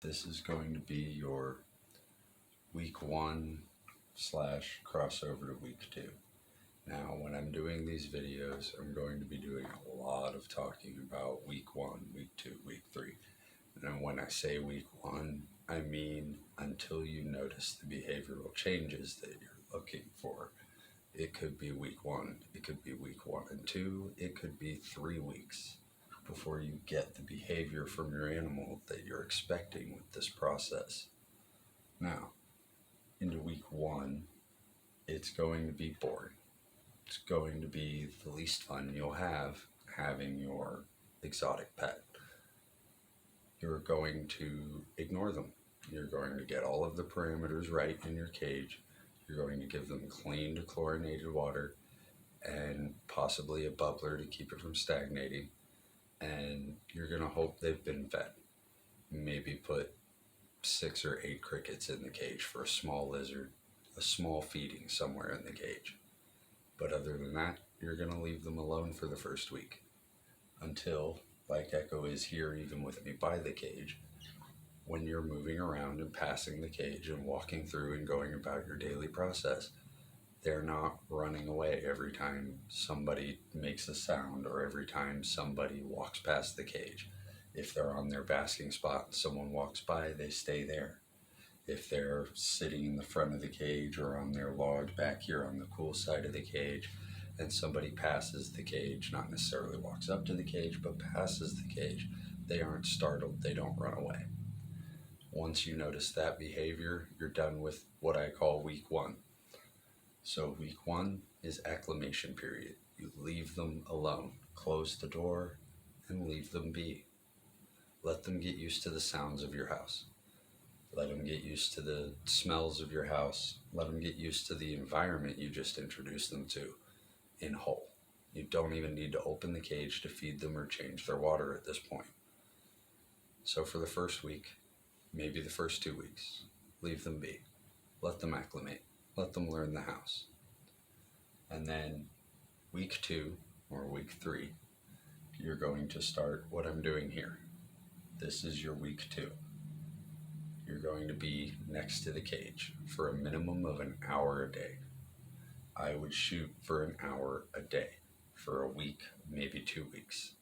This is going to be your week 1 slash crossover to week 2. Now, when I'm doing these videos, I'm going to be doing a lot of talking about week 1, week 2, week 3. And when I say week 1, I mean until you notice the behavioral changes that you're looking for. It could be week 1, it could be week 1 and 2, it could be 3 weeks before you get the behavior from your animal that you're expecting with this process. Now, into week 1, it's going to be boring. It's going to be the least fun you'll have having your exotic pet. You're going to ignore them. You're going to get all of the parameters right in your cage. You're going to give them clean chlorinated water and possibly a bubbler to keep it from stagnating. And you're going to hope they've been fed. Maybe put 6 or 8 crickets in the cage for a small lizard, a small feeding somewhere in the cage. But other than that, you're going to leave them alone for the first week until, like Echo is here even with me by the cage, when you're moving around and passing the cage and walking through and going about your daily process, they're not running away every time somebody makes a sound or every time somebody walks past the cage. If they're on their basking spot and someone walks by, they stay there. If they're sitting in the front of the cage or on their log back here on the cool side of the cage and somebody passes the cage, not necessarily walks up to the cage, but passes the cage, they aren't startled, they don't run away. Once you notice that behavior, you're done with what I call week 1. So week 1 is acclimation period. You leave them alone, close the door, and leave them be. Let them get used to the sounds of your house. Let them get used to the smells of your house. Let them get used to the environment you just introduced them to in whole. You don't even need to open the cage to feed them or change their water at this point. So for the first week, maybe the first 2 weeks, leave them be. Let them acclimate. Let them learn the house. And then week 2 or week 3, you're going to start what I'm doing here. This is your week 2. You're going to be next to the cage for a minimum of an hour a day. I would shoot for an hour a day for a week, maybe 2 weeks.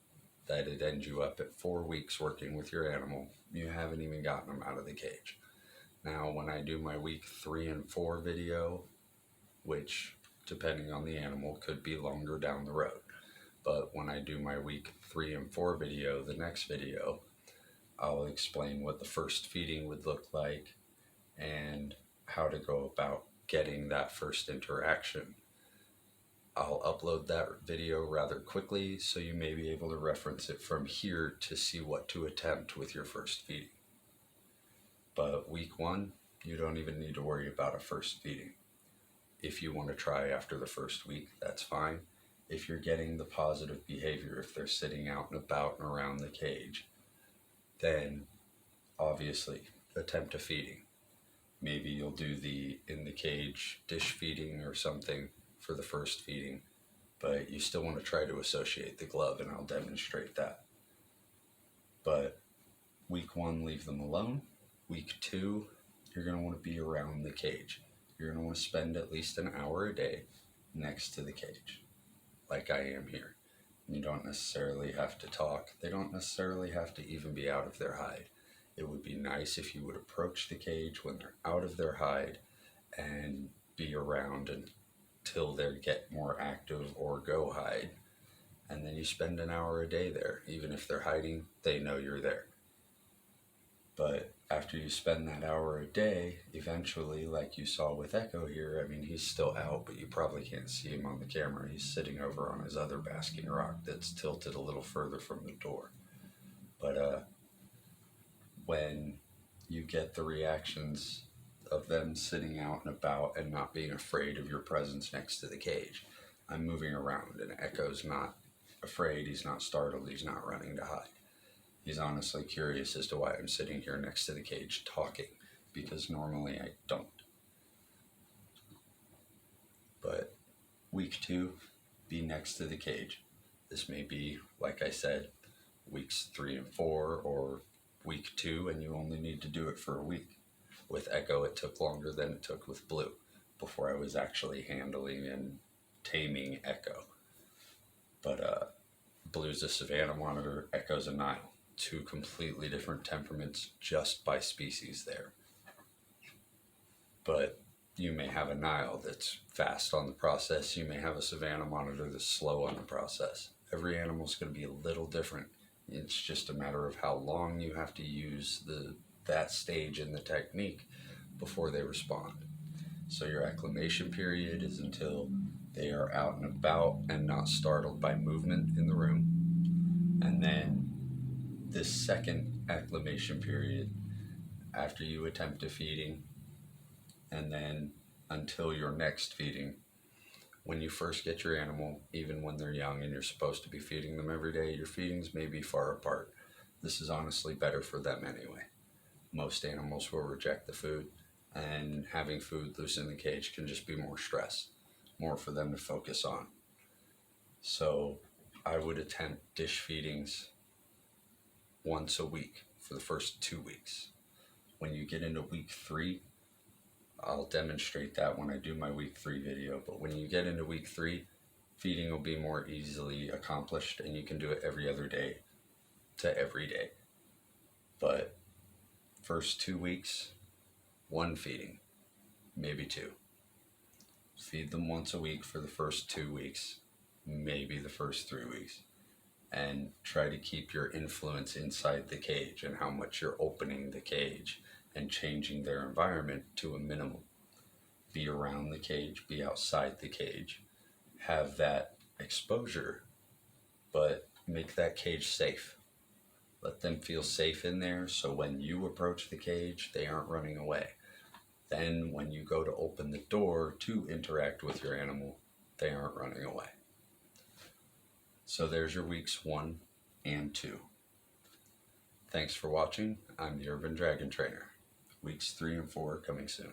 That'd end you up at 4 weeks working with your animal. You haven't even gotten them out of the cage. Now, when I do my week 3 and 4 video, which, depending on the animal, could be longer down the road, but when I do my week 3 and 4 video, the next video, I'll explain what the first feeding would look like and how to go about getting that first interaction. I'll upload that video rather quickly, so you may be able to reference it from here to see what to attempt with your first feeding. But week 1, you don't even need to worry about a first feeding. If you want to try after the first week, that's fine. If you're getting the positive behavior, if they're sitting out and about and around the cage, then obviously attempt a feeding. Maybe you'll do the in the cage dish feeding or something for the first feeding, but you still want to try to associate the glove, and I'll demonstrate that. But week 1, leave them alone. Week 2, you're going to want to be around the cage. You're going to want to spend at least an hour a day next to the cage, like I am here. You don't necessarily have to talk. They don't necessarily have to even be out of their hide. It would be nice if you would approach the cage when they're out of their hide and be around until they get more active or go hide. And then you spend an hour a day there. Even if they're hiding, they know you're there. But after you spend that hour a day, eventually, like you saw with Echo here, I mean, he's still out, but you probably can't see him on the camera. He's sitting over on his other basking rock that's tilted a little further from the door. But when you get the reactions of them sitting out and about and not being afraid of your presence next to the cage, I'm moving around, and Echo's not afraid, he's not startled, he's not running to hide. He's honestly curious as to why I'm sitting here next to the cage talking, because normally I don't. But week 2, be next to the cage. This may be, like I said, weeks 3 and 4, or week 2 and you only need to do it for a week. With Echo, it took longer than it took with Blue before I was actually handling and taming Echo. But Blue's a Savannah monitor, Echo's a Nile. 2 completely different temperaments just by species there. But you may have a Nile that's fast on the process. You may have a Savannah monitor that's slow on the process. Every animal's going to be a little different. It's just a matter of how long you have to use that stage in the technique before they respond. So your acclimation period is until they are out and about and not startled by movement in the room. And then this second acclimation period, after you attempt a feeding, and then until your next feeding. When you first get your animal, even when they're young and you're supposed to be feeding them every day, your feedings may be far apart. This is honestly better for them anyway. Most animals will reject the food, and having food loose in the cage can just be more stress, more for them to focus on. So I would attempt dish feedings once a week for the first 2 weeks. When you get into week 3, I'll demonstrate that when I do my week 3 video, but when you get into week 3, feeding will be more easily accomplished and you can do it every other day to every day. But first 2 weeks, 1 feeding, maybe 2. Feed them once a week for the first 2 weeks, maybe the first 3 weeks, and try to keep your influence inside the cage and how much you're opening the cage and changing their environment to a minimum. Be around the cage, be outside the cage, have that exposure, but make that cage safe. Let them feel safe in there so when you approach the cage, they aren't running away. Then when you go to open the door to interact with your animal, they aren't running away. So there's your weeks 1 and 2. Thanks for watching. I'm the Urban Dragon Trainer. Weeks 3 and 4 coming soon.